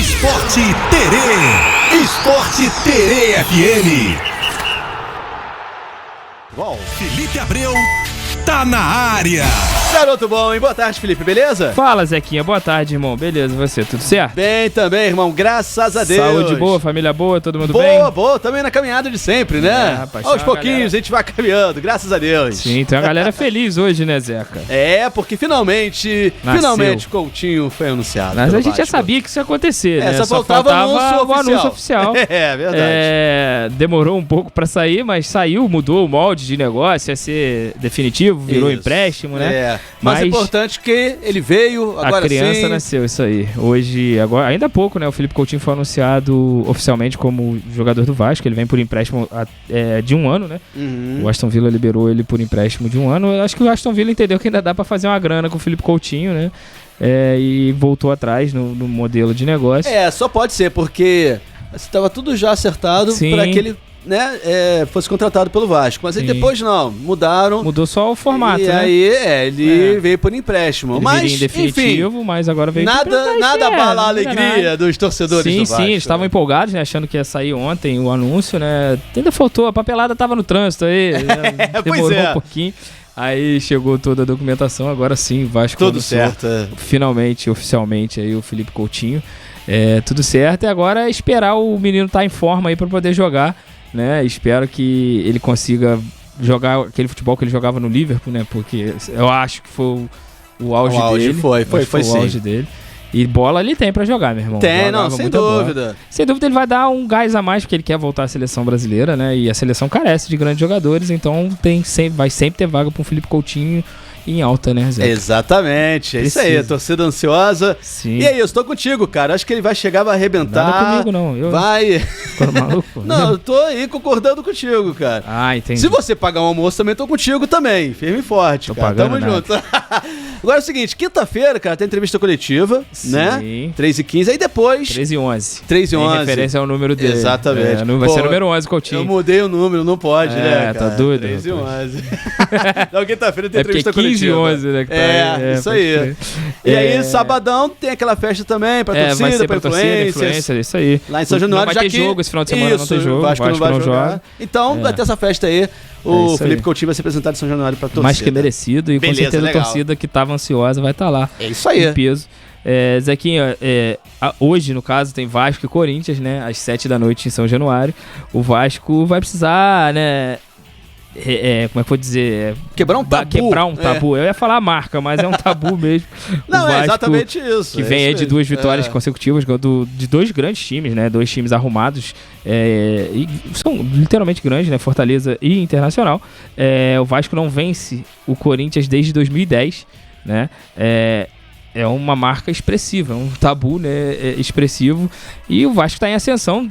Esporte Terê. Esporte Terê FM. Bom, Felipe Abreu tá na área. Garoto bom, hein? Boa tarde, Felipe, beleza? Fala, Zequinha. Boa tarde, irmão. Beleza, você? Tudo certo? Bem também, irmão. Graças a Deus. Saúde boa, família boa, todo mundo bem? Boa. Também na caminhada de sempre, né? Rapaz, aos pouquinhos a gente vai caminhando, graças a Deus. Sim, tem uma galera feliz hoje, né, Zeca? É, porque finalmente Coutinho foi anunciado. Mas a gente já Vasco. sabia que isso ia acontecer, né? Só faltava o anúncio oficial. É, verdade. Demorou um pouco pra sair, mas saiu, mudou o molde de negócio, ia ser definitivo, virou empréstimo, né? É, mas é importante que ele veio, agora sim. A criança nasceu, isso aí. Hoje, agora, ainda há pouco, né? O Felipe Coutinho foi anunciado oficialmente como jogador do Vasco. Ele vem por empréstimo de 1 ano, né? O Aston Villa liberou ele por empréstimo de 1 ano. Eu acho que o Aston Villa entendeu que ainda dá pra fazer uma grana com o Felipe Coutinho, né? E voltou atrás no modelo de negócio. Só pode ser, porque estava tudo já acertado para que ele fosse contratado pelo Vasco. Mas aí depois não, mudaram. Mudou só o formato, e né? aí ele veio por empréstimo. Ele mas, em definitivo, enfim, mas agora veio nada abala a alegria dos torcedores do Vasco. Sim, eles estavam empolgados, né? Achando que ia sair ontem o anúncio, né? Ainda faltou, a papelada tava no trânsito aí. Demorou um pouquinho. Aí chegou toda a documentação, agora sim, o Vasco tudo certo. Finalmente, oficialmente, aí o Felipe Coutinho. Tudo certo, e agora é esperar o menino estar em forma aí pra poder jogar, né? Espero que ele consiga jogar aquele futebol que ele jogava no Liverpool, né? Porque eu acho que foi o auge dele. Foi o auge dele. E bola ele tem pra jogar, meu irmão. Tem, não, sem dúvida. Bola. Sem dúvida ele vai dar um gás a mais, porque ele quer voltar à seleção brasileira, né? E a seleção carece de grandes jogadores, então vai sempre ter vaga pro Felipe Coutinho em alta, né, Zé? Exatamente, é isso aí, a torcida ansiosa. Sim. E aí, eu estou contigo, cara, acho que ele vai chegar, vai arrebentar. Nada comigo, não. Vai. Ficando maluco? Não, eu tô aí concordando contigo, cara. Ah, entendi. Se você pagar um almoço, também tô contigo também, firme e forte, tô cara. Tamo junto. Agora é o seguinte, quinta-feira, cara, tem entrevista coletiva, né? 3h15, aí depois... 13h11. 13h11. Em referência ao número dele. Exatamente. Vai ser número 11, Coutinho. Eu mudei o número, não pode, né, cara? Tá doido. 13h11. Então, quinta-feira tem entrevista coletiva. 15h11, né? Isso aí. E aí, sabadão, tem aquela festa também pra torcida, pra influência. Isso aí. Lá em São Januário, não vai ter jogo esse final de semana, não tem jogo. O Vasco não vai jogar. Então, vai ter essa festa aí. O Felipe Coutinho vai ser apresentado em São Januário pra torcida. Mais que merecido. E com certeza a torcida que tava ansiosa vai estar lá. É isso aí. Em peso. Zequinha, hoje, no caso, tem Vasco e Corinthians, né? Às 7 da noite em São Januário. O Vasco vai precisar, né? Como é que eu vou dizer? Quebrar um tabu. Eu ia falar a marca, mas é um tabu mesmo. Não, é exatamente isso. Que vem de 2 vitórias consecutivas de 2 grandes times, né? 2 times arrumados. E são literalmente grandes, né? Fortaleza e Internacional. O Vasco não vence o Corinthians desde 2010, né? É uma marca expressiva, é um tabu, né, expressivo. E o Vasco está em ascensão,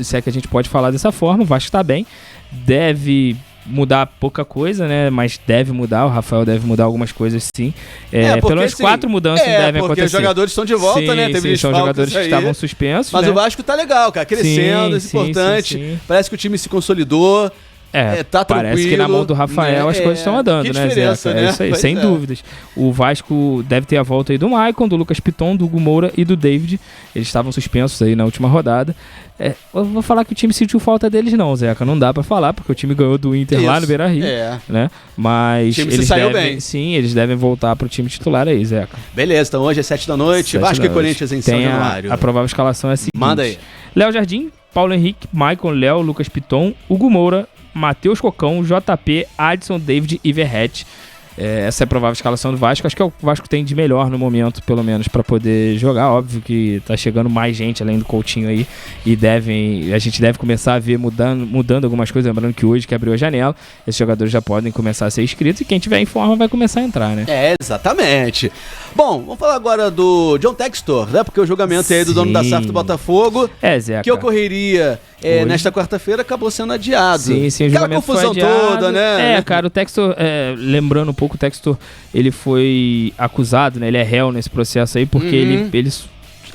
se é que a gente pode falar dessa forma. O Vasco está bem, deve mudar pouca coisa, né? Mas deve mudar, o Rafael deve mudar algumas coisas, sim. Pelo menos 4 mudanças devem acontecer. Porque os jogadores estão de volta, né? Sim, são jogadores que estavam suspensos. Mas né? o Vasco tá legal, cara, crescendo, isso é importante. Sim. Parece que o time se consolidou. Tá tranquilo. Parece que na mão do Rafael as coisas estão andando, né, Zé? Né? É isso aí, sem dúvidas. O Vasco deve ter a volta aí do Maicon, do Lucas Piton, do Hugo Moura e do David. Eles estavam suspensos aí na última rodada. Eu vou falar que o time sentiu falta deles não, Zeca. Não dá pra falar, porque o time ganhou do Inter lá no Beira-Rio, né? Mas o time se saiu bem. Sim, eles devem voltar pro time titular aí, Zeca. Beleza, então hoje é 7 da noite, Vasco e Corinthians em São Januário. A provável escalação é a seguinte. Manda aí. Léo Jardim, Paulo Henrique, Maicon, Léo, Lucas Piton, Hugo Moura, Matheus Cocão, JP, Adson, David e Verratti. Essa é a provável escalação do Vasco. Acho que o Vasco tem de melhor no momento, pelo menos, para poder jogar. Óbvio que tá chegando mais gente além do Coutinho aí. E a gente deve começar a ver mudando algumas coisas. Lembrando que hoje que abriu a janela, esses jogadores já podem começar a ser inscritos. E quem tiver em forma vai começar a entrar, né? Exatamente. Bom, vamos falar agora do John Textor, né? Porque o julgamento aí do dono da SAF do Botafogo, Zeca, que ocorreria nesta quarta-feira, acabou sendo adiado. Sim, o julgamento confusão foi adiado. toda, né? Cara, o Textor, lembrando um pouco, o Textor, ele foi acusado, né? Ele é réu nesse processo aí, porque ele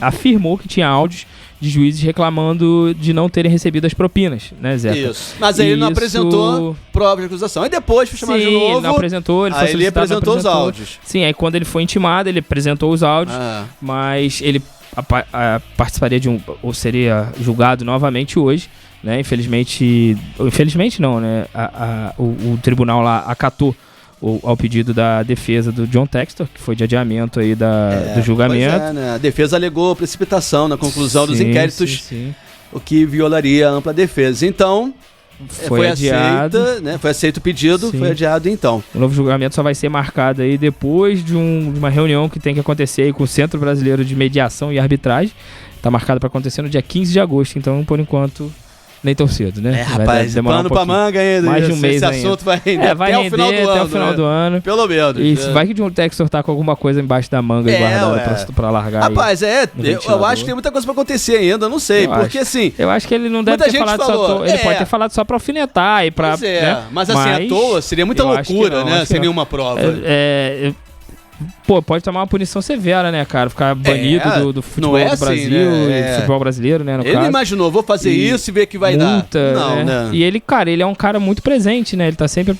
afirmou que tinha áudios de juízes reclamando de não terem recebido as propinas, né, Zé? Isso. Mas aí ele não apresentou prova de acusação. Aí depois foi chamado de novo. Ele não apresentou, ele foi ele apresentou os áudios. Sim, aí quando ele foi intimado, ele apresentou os áudios, mas ele participaria ou seria julgado novamente hoje, né? Infelizmente não, né? O tribunal lá acatou ao pedido da defesa do John Textor, que foi de adiamento aí do julgamento. Pois né? A defesa alegou precipitação na conclusão dos inquéritos, o que violaria a ampla defesa. Então, foi adiado, né? Foi aceito o pedido, foi adiado então. O novo julgamento só vai ser marcado aí depois de uma reunião que tem que acontecer aí com o Centro Brasileiro de Mediação e Arbitragem. Está marcado para acontecer no dia 15 de agosto, então, por enquanto, nem tão cedo, né? Rapaz, pano pra manga ainda. Mais de um mês esse assunto vai render até o final do ano. Pelo menos. E vai que o John Textor tá com alguma coisa embaixo da manga e guardada pra largar. Rapaz, eu acho que tem muita coisa pra acontecer ainda, eu não sei. Porque assim. Eu acho que ele não deve ter falado só. Ele pode ter falado só pra alfinetar e pra. Pois né? Mas assim, à toa seria muita loucura, né? Sem nenhuma prova. Pô, pode tomar uma punição severa, né, cara? Ficar banido do futebol do Brasil, né? Do futebol brasileiro, né, no caso. Ele imaginou, vou fazer isso e ver que vai dar. Não, né? E ele, cara, ele é um cara muito presente, né? Ele tá sempre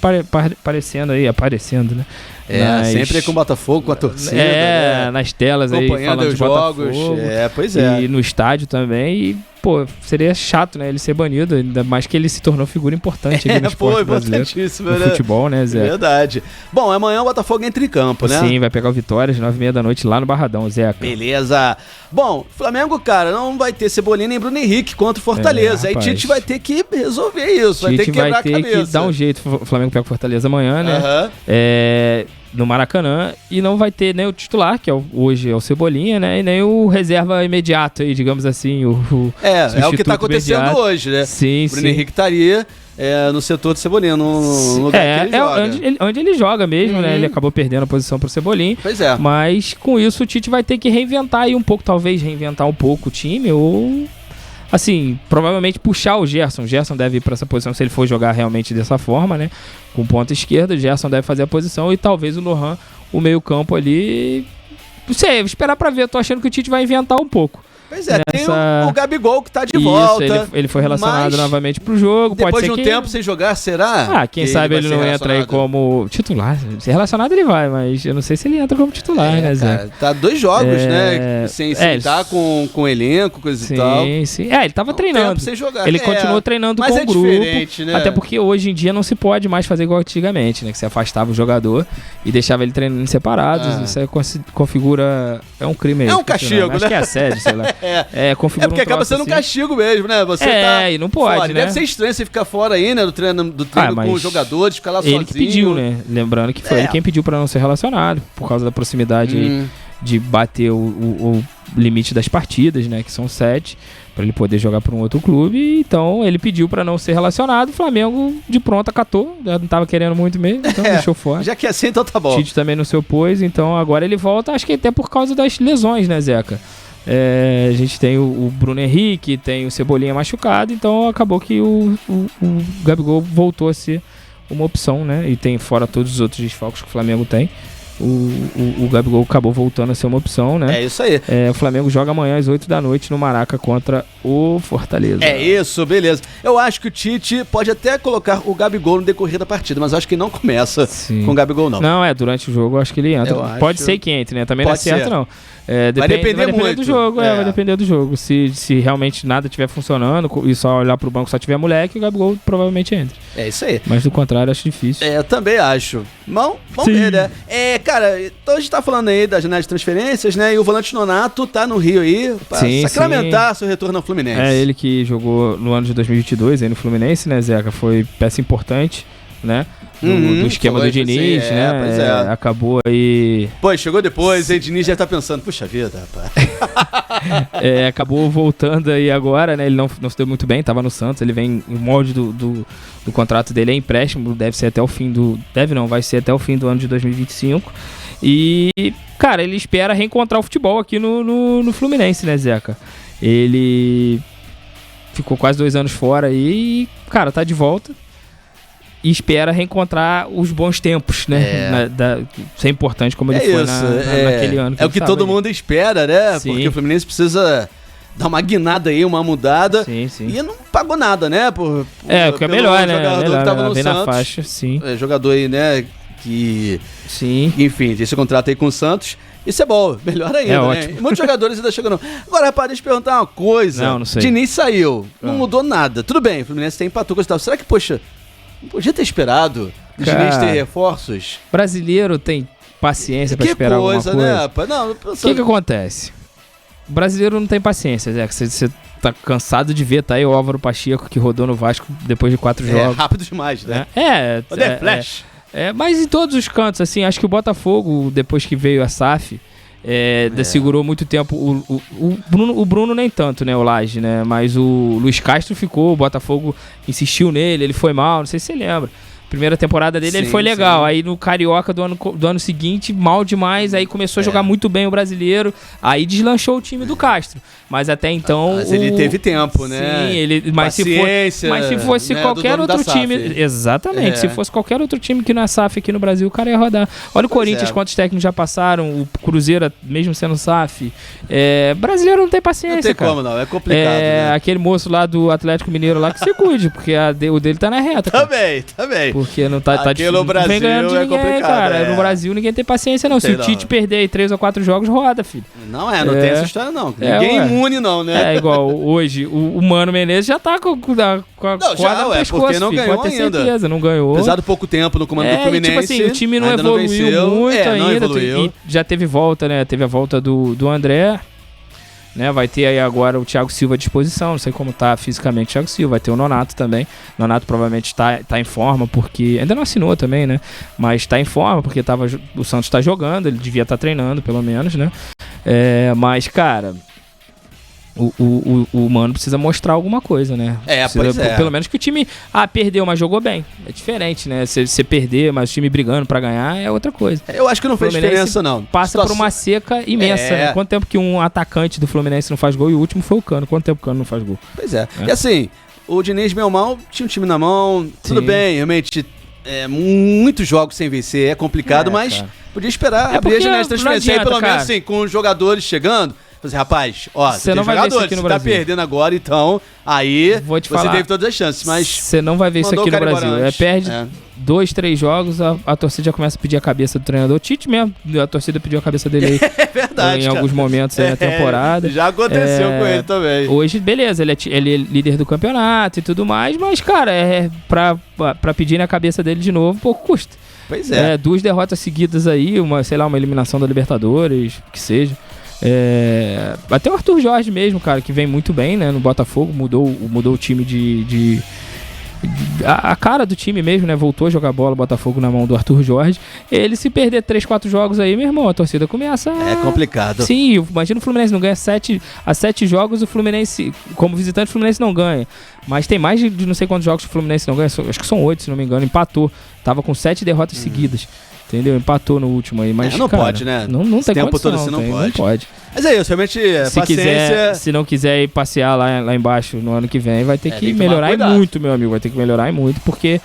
aparecendo, né? Sempre com o Botafogo, com a torcida. Né? Nas telas aí, acompanhando os jogos. Pois é. E no estádio também. E, pô, seria chato, né? Ele ser banido, ainda mais que ele se tornou figura importante ali no esporte brasileiro. No futebol, né, Zé? Verdade. Bom, amanhã o Botafogo entra em campo, né? Sim, vai pegar o Vitória às 9h30 da noite lá no Barradão, Zé. Beleza. Bom, Flamengo, cara, não vai ter Cebolinha nem Bruno Henrique contra o Fortaleza. Aí Tite vai ter que resolver isso, vai ter que quebrar a cabeça. Vai ter que dar um jeito. O Flamengo pega o Fortaleza amanhã, né? No Maracanã, e não vai ter nem o titular, que hoje é o Cebolinha, né? E nem o reserva imediato aí, digamos assim. É o que tá acontecendo imediato. Hoje, né? Sim, o Bruno Henrique estaria no setor de Cebolinha, no lugar que ele joga. Onde ele joga mesmo, né? Ele acabou perdendo a posição pro Cebolinha. Pois é. Mas com isso o Tite vai ter que reinventar aí um pouco, talvez reinventar um pouco o time, ou... Assim, provavelmente puxar o Gerson. O Gerson deve ir para essa posição se ele for jogar realmente dessa forma, né? Com ponta esquerda, o Gerson deve fazer a posição e talvez o Lohan, o meio campo ali... Não sei, esperar para ver. Eu tô achando que o Tite vai inventar um pouco. Pois é, tem o Gabigol que tá de volta. Ele foi relacionado novamente pro jogo. Depois pode de um tempo sem jogar, será? Quem sabe ele não entra aí como titular. Se relacionado ele vai, mas eu não sei se ele entra como titular, né, Zé? Cara, tá 2 jogos, né? Sem estar com o elenco, coisa e tal. Sim. Ele tava treinando. Tempo sem jogar. Ele continuou treinando com o grupo. Né? Até porque hoje em dia não se pode mais fazer igual antigamente, né? Que você afastava o jogador e deixava ele treinando separados. Isso aí configura... É um crime aí. É um castigo, né? Acho que é assédio, sei lá. Configura porque acaba sendo um castigo mesmo, né? Você e não pode, fora. né? Deve ser estranho você ficar fora aí, né? Do treino com os jogadores, ficar lá sozinho. Ele que pediu, né? Lembrando que foi ele quem pediu pra não ser relacionado, por causa da proximidade de bater o limite das partidas, né? Que são 7, pra ele poder jogar pra um outro clube. Então, ele pediu pra não ser relacionado. O Flamengo, de pronto, acatou. Já não tava querendo muito mesmo, então deixou fora. Já que é assim, então tá bom. Tite também não se opôs, então agora ele volta, acho que até por causa das lesões, né, Zeca? A gente tem o Bruno Henrique, tem o Cebolinha machucado, então acabou que o Gabigol voltou a ser uma opção, né? E tem fora todos os outros desfalques que o Flamengo tem. O Gabigol acabou voltando a ser uma opção, né? É isso aí. O Flamengo joga amanhã às 8 da noite no Maraca contra o Fortaleza. É isso, beleza. Eu acho que o Tite pode até colocar o Gabigol no decorrer da partida, mas acho que não começa com o Gabigol, não. Não, durante o jogo eu acho que ele entra. Pode ser que entre, né? Também não é certo, não. Vai depender muito do jogo, vai depender do jogo. Se realmente nada estiver funcionando e só olhar pro banco só tiver moleque, o Gabigol provavelmente entra. É isso aí. Mas do contrário, acho difícil. Eu também acho. Vamos ver, né? Cara, então a gente tá falando aí da janela de transferências, né? E o volante Nonato tá no Rio aí pra sacramentar seu retorno ao Fluminense. Ele que jogou no ano de 2022 aí no Fluminense, né, Zeca? Foi peça importante, né? Do esquema do Diniz, assim, né? Pois é. Acabou aí... Pô, chegou depois, aí o Diniz já tá pensando, puxa vida, rapaz. Acabou voltando aí agora, né? Ele não se deu muito bem, tava no Santos, ele vem em molde do contrato dele, é empréstimo, deve ser até o fim do... vai ser até o fim do ano de 2025. E, cara, ele espera reencontrar o futebol aqui no Fluminense, né, Zeca? Ele ficou quase 2 anos fora aí e, cara, tá de volta. E espera reencontrar os bons tempos, né? Isso é importante como ele foi naquele ano. É o que todo mundo espera, né? Sim. Porque o Fluminense precisa dar uma guinada aí, uma mudada. Sim. E não pagou nada, né? O que é melhor, né? Jogador que tava no Santos. Na faixa, sim. Jogador aí, né? Que... Sim. Enfim, tem esse contrato aí com o Santos. Isso é bom, melhor ainda, né? Ótimo. Muitos jogadores ainda chegando. Agora, rapaz, deixa eu perguntar uma coisa. Não sei. Diniz saiu, não mudou nada. Tudo bem, o Fluminense tem empatou, coisa e tal. Será que, poxa, não podia ter esperado o Diniz ter reforços? Brasileiro tem paciência pra esperar alguma coisa. Né, rapaz? Não, o que acontece? O brasileiro não tem paciência, Zé. Você tá cansado de ver, tá aí o Álvaro Pacheco, que rodou no Vasco depois de 4 jogos. É rápido demais, né? Flash. Mas em todos os cantos, assim, acho que o Botafogo, depois que veio a SAF, segurou muito tempo. O Bruno nem tanto, né, o Laje, né? Mas o Luiz Castro ficou, o Botafogo insistiu nele, ele foi mal, não sei se você lembra. Primeira temporada dele, ele foi legal. Sim. Aí no Carioca do ano seguinte, mal demais. Aí começou a jogar muito bem o brasileiro. Aí deslanchou o time do Castro. Mas até então... Mas ele teve tempo, né? Sim, mas se fosse, né, qualquer outro time... Exatamente. Se fosse qualquer outro time que não é SAF aqui no Brasil, o cara ia rodar. Olha o Corinthians, quantos técnicos já passaram. O Cruzeiro, mesmo sendo SAF. Brasileiro não tem paciência, não tem cara. Como, não. É complicado, né? Aquele moço lá do Atlético Mineiro lá que se cuide, porque o dele tá na reta. Também. Porque não tá difícil. No Brasil não vem ganhando de ninguém, cara. No Brasil ninguém tem paciência, não. Se o Tite perder aí 3 ou 4 jogos, roda, filho. Não tem essa história, não. Ninguém é imune, não, né? É igual hoje, o Mano Menezes já tá com a corda no pescoço, porque não ganhou pode ter ainda. Certeza, não ganhou. Apesar do pouco tempo no comando do Fluminense. Tipo assim, o time não evoluiu muito ainda. E já teve volta, né? Teve a volta do André. Né, vai ter aí agora o Thiago Silva à disposição, não sei como tá fisicamente o Thiago Silva, vai ter o Nonato também. O Nonato provavelmente tá em forma, porque ainda não assinou também, né? Mas tá em forma, porque o Santos tá jogando, ele devia estar treinando, pelo menos, né? Mas, cara, o Mano precisa mostrar alguma coisa, né? Pelo menos que o time perdeu, mas jogou bem. É diferente, né? Você perder, mas o time brigando pra ganhar é outra coisa. Eu acho que não fez diferença, não. Passa por uma seca imensa, né? Quanto tempo que um atacante do Fluminense não faz gol? E o último foi o Cano. Quanto tempo o Cano não faz gol? Pois é. E assim, o Diniz, meio mal, tinha um time na mão, tudo bem, realmente, muitos jogos sem vencer, é complicado, mas cara, podia esperar abrir a janela de transferência, pelo menos assim, com os jogadores chegando. Rapaz, você não vai ver isso aqui no Brasil. Você tá perdendo agora, então aí você teve todas as chances, mas você não vai ver isso aqui no Brasil. Perde 2, 3 jogos, a torcida já começa a pedir a cabeça do treinador. O Tite mesmo, a torcida pediu a cabeça dele aí. É verdade, em alguns momentos aí na temporada. Já aconteceu com ele também. Hoje, beleza, ele é líder do campeonato e tudo mais, mas, cara, pra pedir na cabeça dele de novo, pouco custa. Pois é. 2 derrotas seguidas aí, uma eliminação da Libertadores, que seja. Até o Arthur Jorge mesmo, cara, que vem muito bem, né, no Botafogo, mudou o time a cara do time mesmo, né, voltou a jogar bola, Botafogo na mão do Arthur Jorge. Ele, se perder 3, 4 jogos aí, meu irmão, a torcida começa É complicado. Sim, imagina o Fluminense não ganha 7 jogos, o Fluminense, como visitante, o Fluminense não ganha. Mas tem mais de não sei quantos jogos que o Fluminense não ganha, acho que são 8, se não me engano, empatou. Tava com 7 derrotas seguidas. Entendeu? Empatou no último aí, mas não, cara, pode, né? Não tem tempo condição, todo assim, não pode. Mas é isso, realmente, paciência... Se não quiser ir passear lá embaixo no ano que vem, vai ter que melhorar e muito, meu amigo. Vai ter que melhorar e muito, porque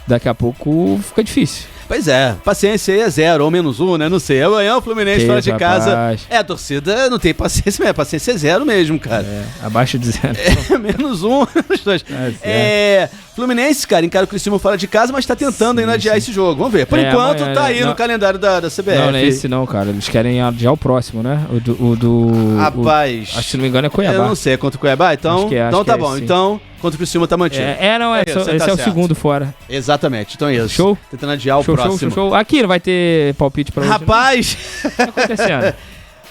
daqui a pouco fica difícil. Pois é, paciência aí é 0 ou -1, né? Não sei. Amanhã o Fluminense fora de casa. A torcida não tem paciência mesmo. A paciência é 0 mesmo, cara. Abaixo de 0. -1. Fluminense, cara, encara o Criciúma fora de casa, mas tá tentando ainda adiar esse jogo. Vamos ver. Por enquanto, amanhã, tá aí no calendário da CBF. Não é esse não, cara. Eles querem adiar o próximo, né? Rapaz. Acho que, se não me engano, é Cuiabá. Eu não sei, é contra o Cuiabá? Então, então tá bom. Então, contra o Criciúma tá mantido. Esse é o segundo fora. Exatamente, então é isso. Show? Tentando adiar o próximo. Show. Aqui não vai ter palpite pra hoje. Rapaz! O que tá acontecendo?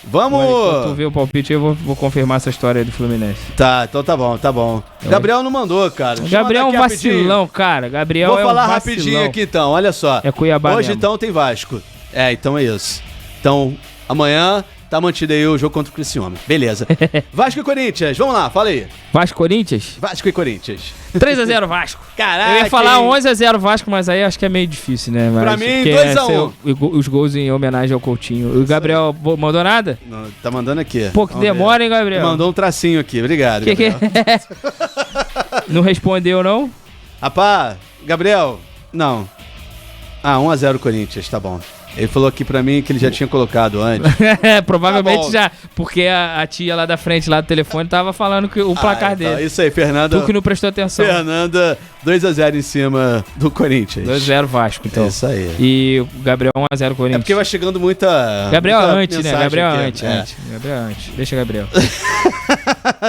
Vamos! Enquanto tu vê o palpite, eu vou confirmar essa história aí do Fluminense. Tá, então tá bom. Gabriel não mandou, cara. Gabriel é um vacilão, cara. Gabriel Vou falar rapidinho aqui então, olha só. É Cuiabá hoje mesmo. Então tem Vasco. Então é isso. Então, amanhã tá mantido aí o jogo contra o Criciúma. Beleza. Vasco e Corinthians, vamos lá, fala aí. Vasco e Corinthians? Vasco e Corinthians. 3-0 Vasco. Caraca. Eu ia falar 11-0 Vasco, mas aí acho que é meio difícil, né? Pra mim, 2-1. Os gols em homenagem ao Coutinho. O Gabriel mandou nada? Não, tá mandando aqui. Pô, que demora, hein, Gabriel? Mandou um tracinho aqui, obrigado. Que é? Não respondeu, não? Rapaz, Gabriel, não. 1-0 Corinthians, tá bom. Ele falou aqui pra mim que ele já tinha colocado antes. Provavelmente já, porque a tia lá da frente, lá do telefone, tava falando que o placar dele. Isso aí, Fernanda. Tu que não prestou atenção. Fernanda, 2-0 em cima do Corinthians. 2-0 Vasco, então. Isso aí. E o Gabriel 1-0 Corinthians. É porque vai chegando muita... Gabriel muita antes, né? Gabriel aqui, antes. Gabriel antes. Deixa Gabriel.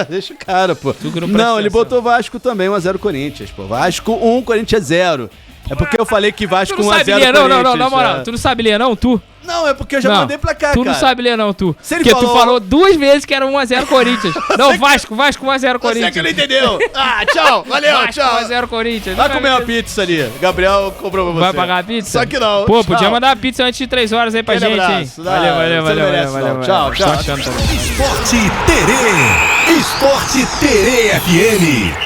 Deixa o cara, pô. Tu que não Não, ele atenção. botou Vasco também, 1-0 Corinthians, pô. Vasco 1, Corinthians 0. É porque eu falei que Vasco 1-0 Corinthians. Não, na moral. Tu não sabe ler não, tu? Não, é porque eu já mandei pra cá, tu cara. não sabe ler não, tu. Se ele porque falou... tu falou 2 vezes que era 1-0 Corinthians. Não, Vasco 1-0 Corinthians. Você que não entendeu. Tchau. Valeu, Vasco, tchau. 1-0 Corinthians. Vai comer uma pizza ali. Gabriel comprou pra você. Vai pagar a pizza? Só que não. Pô, tchau. podia mandar a pizza antes de 3 horas aí pra Aquele gente, abraço. hein? Valeu. Tchau. Esporte Terê FM.